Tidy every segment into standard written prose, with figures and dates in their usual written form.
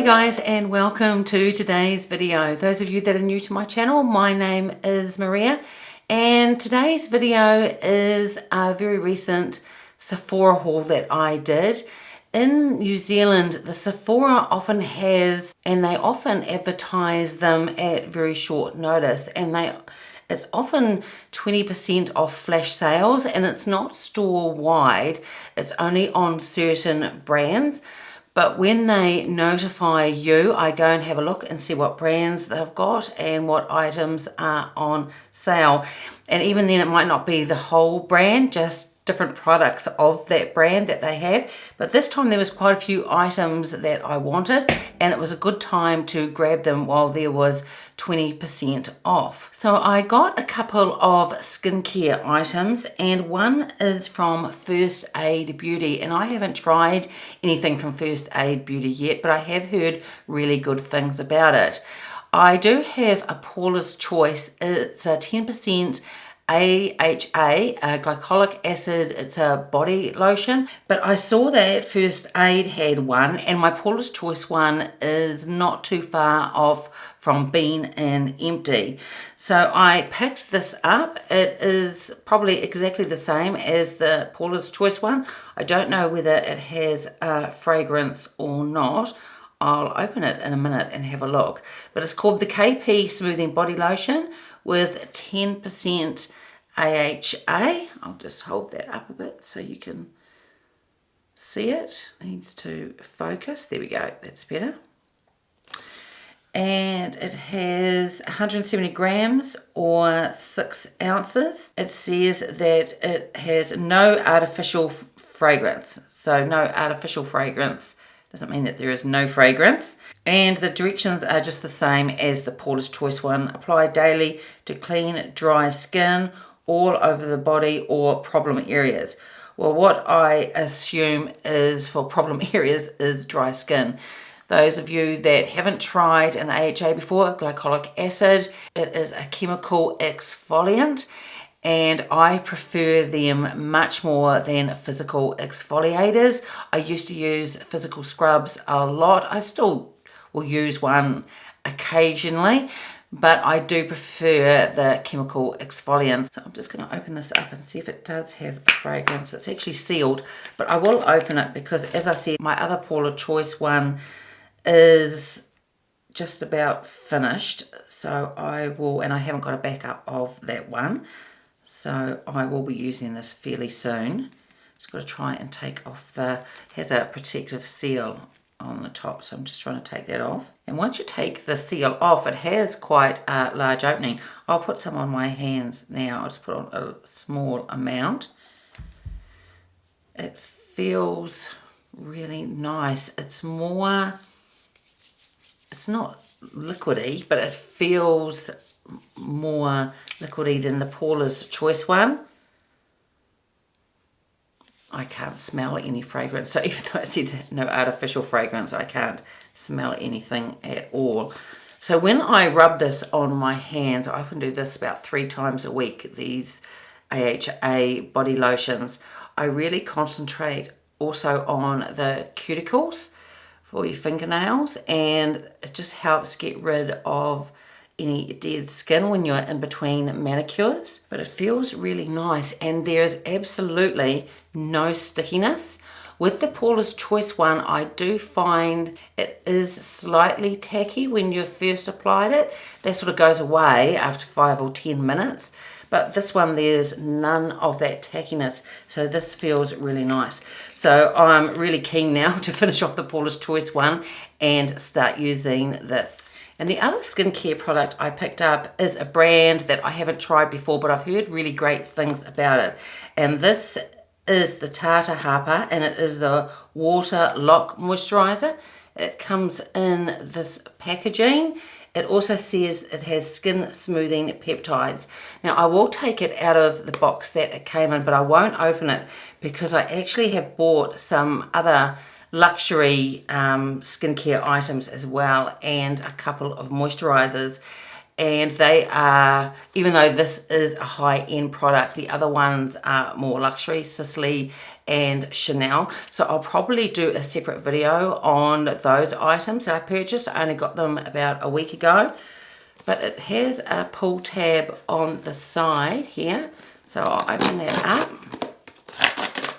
guys, and welcome to today's video. Those of you that are new to my channel, my name is Maria, and today's video is a very recent Sephora haul that I did. In New Zealand, the Sephora often has, and they often advertise them at very short notice, and it's often 20% off flash sales, and it's not store wide, it's only on certain brands. But when they notify you, I go and have a look and see what brands they've got and what items are on sale. And even then, it might not be the whole brand, just different products of that brand that they have. But this time there was quite a few items that I wanted, and it was a good time to grab them while there was 20% off. So I got a couple of skincare items, and one is from First Aid Beauty, and I haven't tried anything from First Aid Beauty yet, but I have heard really good things about it. I do have a Paula's Choice. It's a 10% AHA, glycolic acid. It's a body lotion, but I saw that First Aid had one, and my Paula's Choice one is not too far off from being an empty. So I picked this up. It is probably exactly the same as the Paula's Choice one. I don't know whether it has a fragrance or not. I'll open it in a minute and have a look. But it's called the KP Smoothing Body Lotion with 10% AHA. I'll just hold that up a bit so you can see it. It needs to focus. There we go. That's better. And it has 170 grams or 6 ounces. It says that it has no artificial fragrance. So no artificial fragrance doesn't mean that there is no fragrance. And the directions are just the same as the Paula's Choice one. Apply daily to clean, dry skin all over the body or problem areas. Well, what I assume is for problem areas is dry skin. Those of you that haven't tried an AHA before, glycolic acid, it is a chemical exfoliant, and I prefer them much more than physical exfoliators. I used to use physical scrubs a lot. I still will use one occasionally, but I do prefer the chemical exfoliants. So I'm just going to open this up and see if it does have a fragrance. It's actually sealed, but I will open it because, as I said, my other Paula's Choice one is just about finished. So I will, and I haven't got a backup of that one. So I will be using this fairly soon. Just got to try and take off it has a protective seal on the top, so I'm just trying to take that off. And once you take the seal off, it has quite a large opening. I'll put some on my hands now. I'll just put on a small amount. It feels really nice. It's not liquidy, but it feels more liquidy than the Paula's Choice one. I can't smell any fragrance. So even though I said no artificial fragrance, I can't smell anything at all. So when I rub this on my hands, I often do this about 3 times a week, these AHA body lotions. I really concentrate also on the cuticles for your fingernails, and it just helps get rid of any dead skin when you're in between manicures. But it feels really nice, and there's absolutely no stickiness. With the Paula's Choice one, I do find it is slightly tacky when you first applied it. That sort of goes away after 5 or 10 minutes. But this one, there's none of that tackiness. So this feels really nice. So I'm really keen now to finish off the Paula's Choice one and start using this. And the other skincare product I picked up is a brand that I haven't tried before, but I've heard really great things about it. And this is the Tata Harper, and it is the Water Lock Moisturizer. It comes in this packaging. It also says it has skin smoothing peptides. Now I will take it out of the box that it came in, but I won't open it because I actually have bought some other luxury skincare items as well, and a couple of moisturizers, and they are, even though this is a high-end product, the other ones are more luxury, Sisley and Chanel. So I'll probably do a separate video on those items that I purchased. I only got them about a week ago, but it has a pull tab on the side here, so I'll open that up.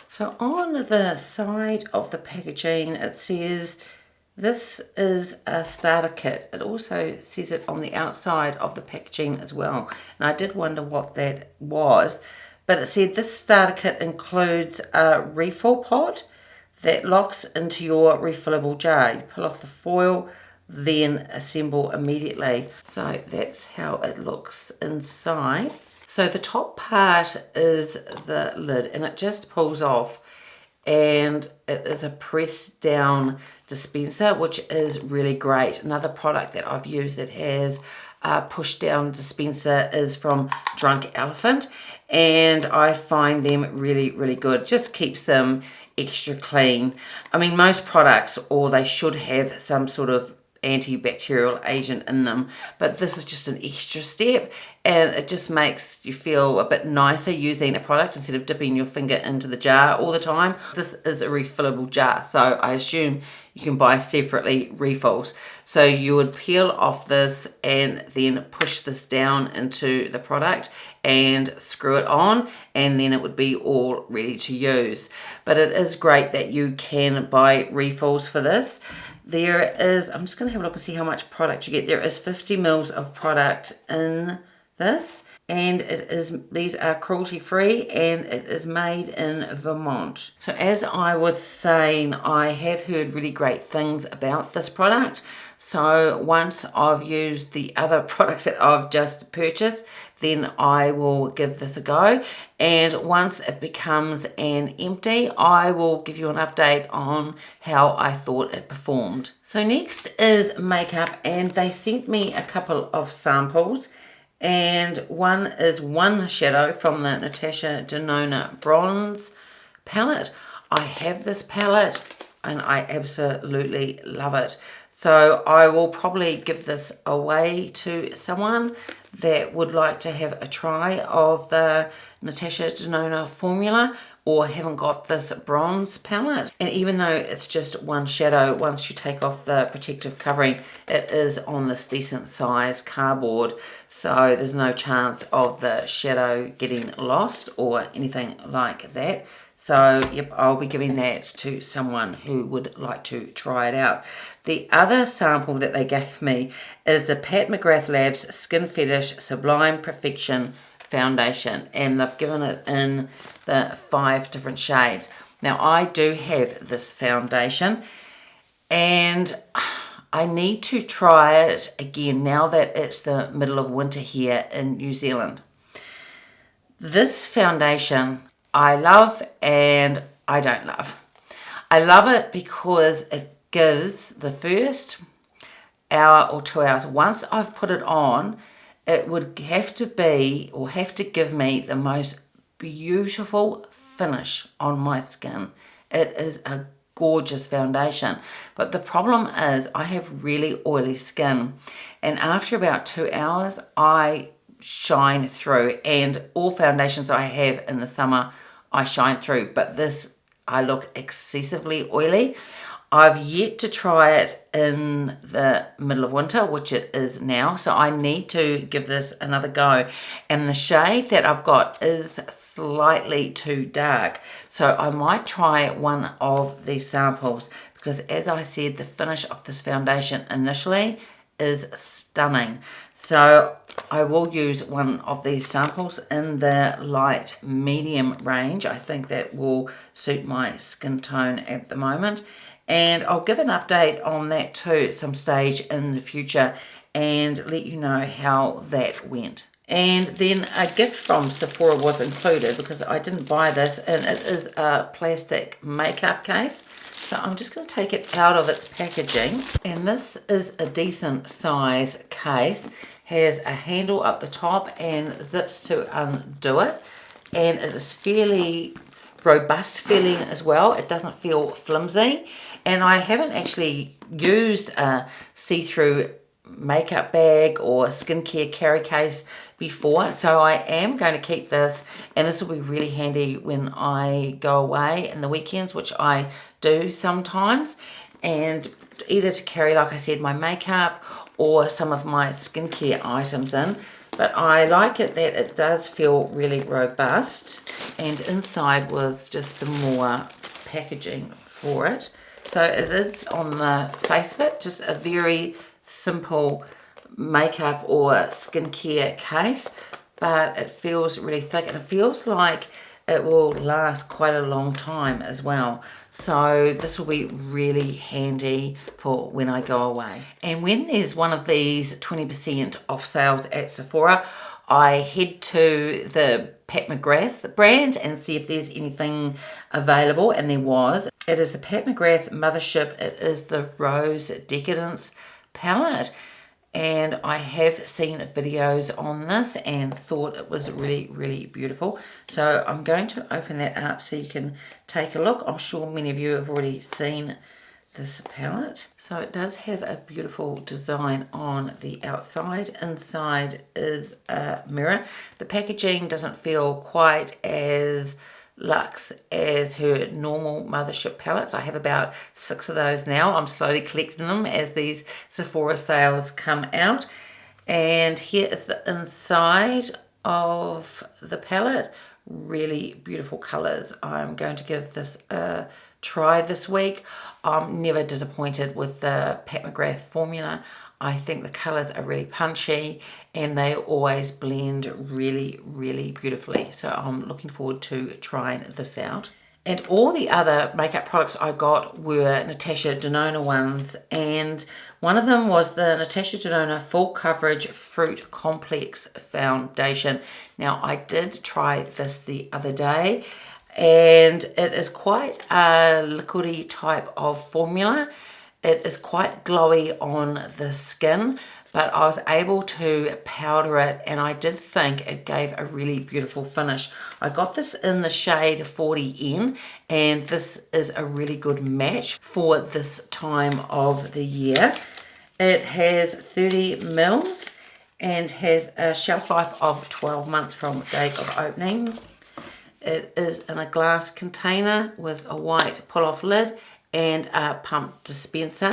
So on the side of the packaging it says this is a starter kit. It also says it on the outside of the packaging as well, and I did wonder what that was, but it said this starter kit includes a refill pod that locks into your refillable jar. You pull off the foil, then assemble immediately. So that's how it looks inside. So the top part is the lid, and it just pulls off, and it is a press down dispenser, which is really great. Another product that I've used that has a push down dispenser is from Drunk Elephant, and I find them really, really good. Just keeps them extra clean. I mean, most products, or they should have some sort of antibacterial agent in them, but this is just an extra step, and it just makes you feel a bit nicer using a product instead of dipping your finger into the jar all the time. This is a refillable jar, so I assume you can buy separately refills. So you would peel off this and then push this down into the product and screw it on, and then it would be all ready to use. But it is great that you can buy refills for this. There is, I'm just going to have a look and see how much product you get. There is 50 mils of product in this, and these are cruelty free, and it is made in Vermont. So as I was saying, I have heard really great things about this product. So once I've used the other products that I've just purchased, then I will give this a go, and once it becomes an empty, I will give you an update on how I thought it performed. So next is makeup, and they sent me a couple of samples, and one is one shadow from the Natasha Denona bronze palette. I have this palette and I absolutely love it. So I will probably give this away to someone that would like to have a try of the Natasha Denona formula, or haven't got this bronze palette. And even though it's just one shadow, once you take off the protective covering, it is on this decent size cardboard, so there's no chance of the shadow getting lost or anything like that. So yep, I'll be giving that to someone who would like to try it out. The other sample that they gave me is the Pat McGrath Labs Skin Fetish Sublime Perfection Foundation, and they've given it in the 5 different shades. Now I do have this foundation, and I need to try it again now that it's the middle of winter here in New Zealand. This foundation I love and I don't love. I love it because it gives the first hour or 2 hours. Once I've put it on, it would have to be, or have to give me, the most beautiful finish on my skin. It is a gorgeous foundation, but the problem is I have really oily skin, and after about 2 hours I shine through, and all foundations I have in the summer I shine through, but this I look excessively oily. I've yet to try it in the middle of winter, which it is now, so I need to give this another go. And the shade that I've got is slightly too dark, so I might try one of these samples, because as I said, the finish of this foundation initially is stunning. So I will use one of these samples in the light medium range. I think that will suit my skin tone at the moment, and I'll give an update on that too at some stage in the future and let you know how that went. And then a gift from Sephora was included, because I didn't buy this, and it is a plastic makeup case. So I'm just going to take it out of its packaging, and this is a decent size case. Has a handle up the top and zips to undo it, and it is fairly robust feeling as well. It doesn't feel flimsy, and I haven't actually used a see-through makeup bag or skincare carry case before, so I am going to keep this, and this will be really handy when I go away in the weekends, which I do sometimes, and either to carry, like I said, my makeup or some of my skincare items in. But I like it that it does feel really robust, and inside was just some more packaging for it. So it is, on the face of it, just a very simple makeup or skincare case, but it feels really thick, and it feels like it will last quite a long time as well. So this will be really handy for when I go away. And when there's one of these 20% off sales at Sephora, I head to the Pat McGrath brand and see if there's anything available, and there was. It is the Pat McGrath Mothership. It is the Rose Decadence palette, and I have seen videos on this and thought it was really, really beautiful. So I'm going to open that up so you can take a look. I'm sure many of you have already seen this palette. So it does have a beautiful design on the outside. Inside is a mirror. The packaging doesn't feel quite as luxe as her normal Mothership palettes. I have about 6 of those now. I'm slowly collecting them as these Sephora sales come out. And here is the inside of the palette. Really beautiful colors. I'm going to give this a try this week. I'm never disappointed with the Pat McGrath formula. I think the colors are really punchy and they always blend really, really beautifully. So I'm looking forward to trying this out. And all the other makeup products I got were Natasha Denona ones, and one of them was the Natasha Denona Full Coverage Fruit Complex Foundation. Now, I did try this the other day, and it is quite a liquidy type of formula. It is quite glowy on the skin, but I was able to powder it, and I did think it gave a really beautiful finish. I got this in the shade 40N, and this is a really good match for this time of the year. It has 30 mils and has a shelf life of 12 months from date of opening. It is in a glass container with a white pull-off lid and a pump dispenser.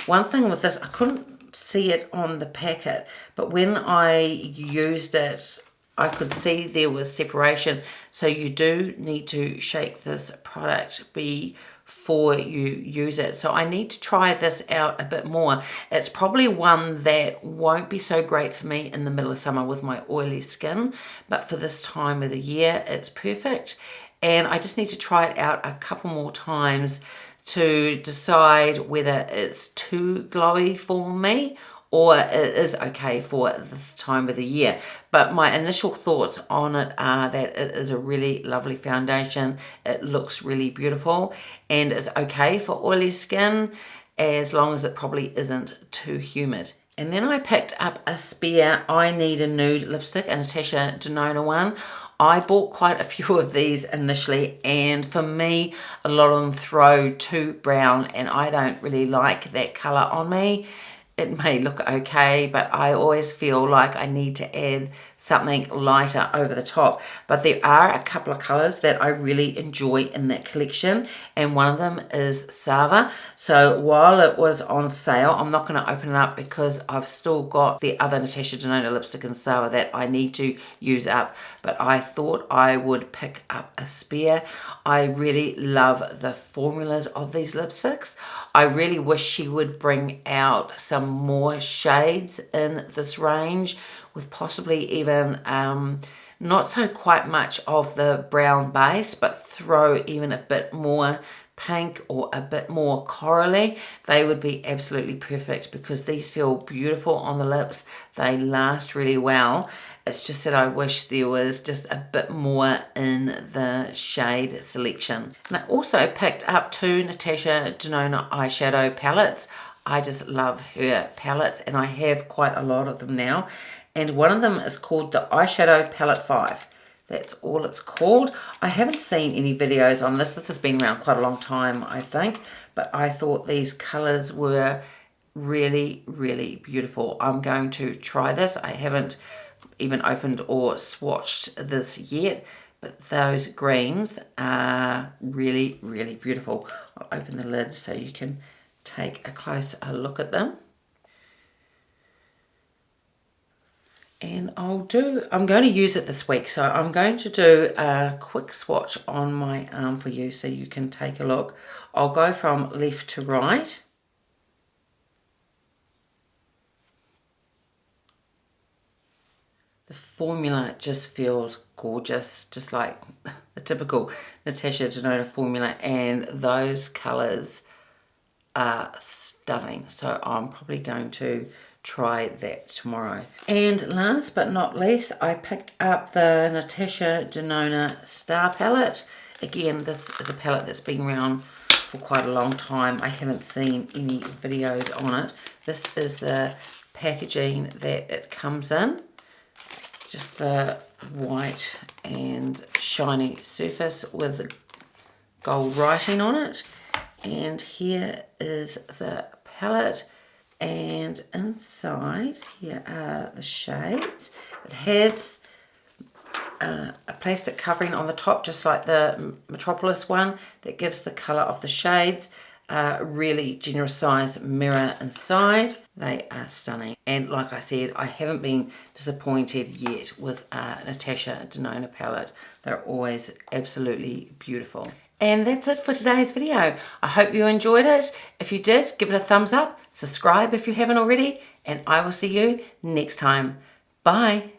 One thing with this, I couldn't see it on the packet, but when I used it, I could see there was separation. So you do need to shake this product before you use it. So I need to try this out a bit more. It's probably one that won't be so great for me in the middle of summer with my oily skin, but for this time of the year, it's perfect. And I just need to try it out a couple more times to decide whether it's too glowy for me or it is okay for this time of the year. But my initial thoughts on it are that it is a really lovely foundation. It looks really beautiful and is okay for oily skin as long as it probably isn't too humid. And then I picked up a spare I Need a Nude lipstick, a Natasha Denona one. I bought quite a few of these initially, and for me, a lot of them throw too brown, and I don't really like that colour on me. It may look okay, but I always feel like I need to add something lighter over the top. But there are a couple of colours that I really enjoy in that collection, and one of them is Sava. So while it was on sale, I'm not going to open it up because I've still got the other Natasha Denona lipstick in Sava that I need to use up. But I thought I would pick up a spare. I really love the formulas of these lipsticks. I really wish she would bring out some more shades in this range, with possibly even not so quite much of the brown base, but throw even a bit more pink or a bit more corally. They would be absolutely perfect because these feel beautiful on the lips. They last really well. It's just that I wish there was just a bit more in the shade selection. And I also picked up 2 Natasha Denona eyeshadow palettes. I just love her palettes, and I have quite a lot of them now. And one of them is called the Eyeshadow Palette 5. That's all it's called. I haven't seen any videos on this. This has been around quite a long time, I think. But I thought these colours were really, really beautiful. I'm going to try this. I haven't even opened or swatched this yet, but those greens are really, really beautiful. I'll open the lid so you can take a closer look at them. And I'm going to use it this week, so I'm going to do a quick swatch on my arm for you so you can take a look. I'll go from left to right. The formula just feels gorgeous, just like the typical Natasha Denona formula, and those colours are stunning. So I'm probably going to try that tomorrow. And last but not least, I picked up the Natasha Denona Star Palette. Again, this is a palette that's been around for quite a long time. I haven't seen any videos on it. This is the packaging that it comes in. Just the white and shiny surface with gold writing on it. And here is the palette, and inside here are the shades. It has a plastic covering on the top, just like the Metropolis one, that gives the colour of the shades. Really generous size mirror inside. They are stunning, and like I said, I haven't been disappointed yet with Natasha Denona palette. They're always absolutely beautiful. And that's it for today's video. I hope you enjoyed it. If you did, give it a thumbs up, subscribe if you haven't already, and I will see you next time. Bye.